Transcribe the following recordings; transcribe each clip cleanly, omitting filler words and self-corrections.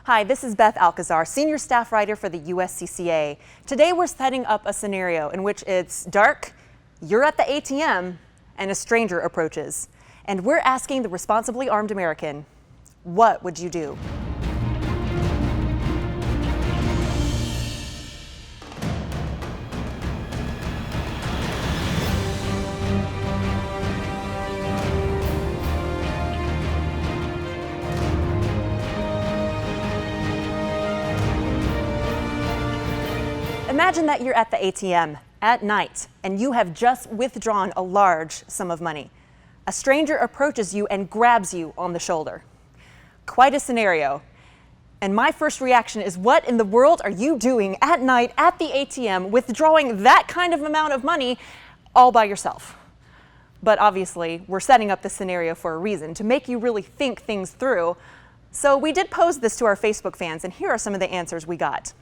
Hi, this is Beth Alcazar, Senior Staff Writer for the USCCA. Today we're setting up a scenario in which it's dark, you're at the ATM, and a stranger approaches. And we're asking the responsibly armed American, what would you do? Imagine that you're at the ATM at night and you have just withdrawn a large sum of money. A stranger approaches you and grabs you on the shoulder. Quite a scenario. And my first reaction is, what in the world are you doing at night at the ATM withdrawing that kind of amount of money all by yourself? But obviously, we're setting up this scenario for a reason, to make you really think things through. So we did pose this to our Facebook fans, and here are some of the answers we got.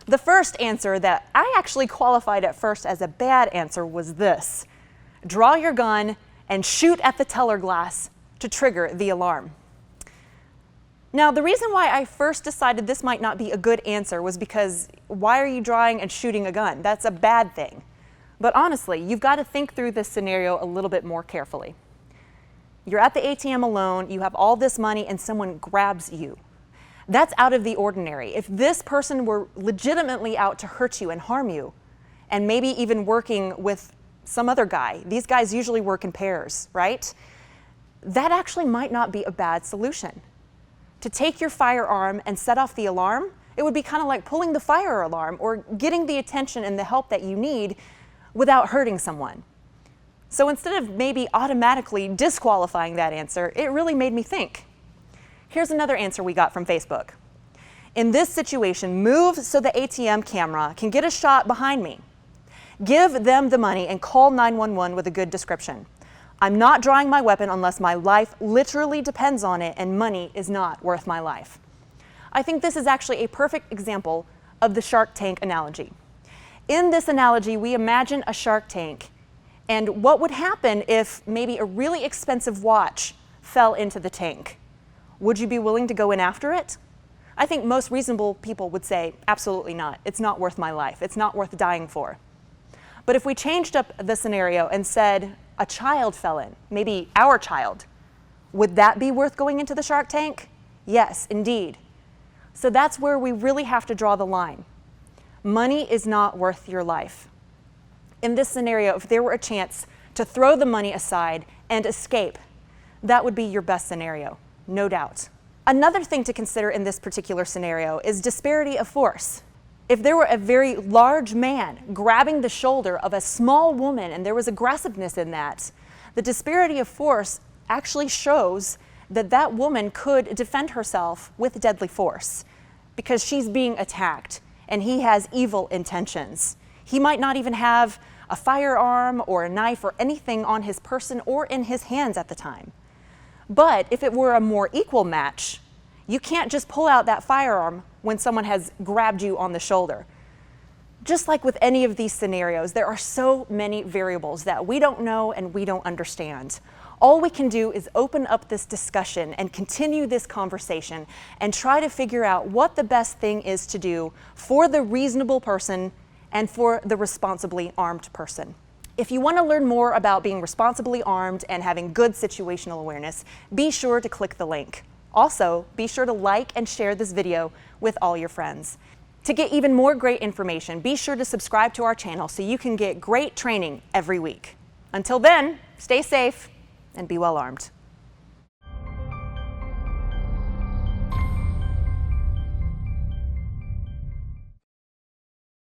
The first answer that I actually qualified at first as a bad answer was this: draw your gun and shoot at the teller glass to trigger the alarm. Now, the reason why I first decided this might not be a good answer was because why are you drawing and shooting a gun? That's a bad thing. But honestly, you've got to think through this scenario a little bit more carefully. You're at the ATM alone, you have all this money, and someone grabs you. That's out of the ordinary. If this person were legitimately out to hurt you and harm you, and maybe even working with some other guy, these guys usually work in pairs, right? That actually might not be a bad solution. To take your firearm and set off the alarm, it would be kind of like pulling the fire alarm or getting the attention and the help that you need without hurting someone. So instead of maybe automatically disqualifying that answer, it really made me think. Here's another answer we got from Facebook. In this situation, move so the ATM camera can get a shot behind me. Give them the money and call 911 with a good description. I'm not drawing my weapon unless my life literally depends on it, and money is not worth my life. I think this is actually a perfect example of the Shark Tank analogy. In this analogy, we imagine a Shark Tank and what would happen if maybe a really expensive watch fell into the tank. Would you be willing to go in after it? I think most reasonable people would say, absolutely not. It's not worth my life. It's not worth dying for. But if we changed up the scenario and said a child fell in, maybe our child, would that be worth going into the Shark Tank? Yes, indeed. So that's where we really have to draw the line. Money is not worth your life. In this scenario, if there were a chance to throw the money aside and escape, that would be your best scenario. No doubt. Another thing to consider in this particular scenario is disparity of force. If there were a very large man grabbing the shoulder of a small woman and there was aggressiveness in that, the disparity of force actually shows that that woman could defend herself with deadly force because she's being attacked and he has evil intentions. He might not even have a firearm or a knife or anything on his person or in his hands at the time. But if it were a more equal match, you can't just pull out that firearm when someone has grabbed you on the shoulder. Just like with any of these scenarios, there are so many variables that we don't know and we don't understand. All we can do is open up this discussion and continue this conversation and try to figure out what the best thing is to do for the reasonable person and for the responsibly armed person. If you want to learn more about being responsibly armed and having good situational awareness, be sure to click the link. Also, be sure to like and share this video with all your friends. To get even more great information, be sure to subscribe to our channel so you can get great training every week. Until then, stay safe and be well armed.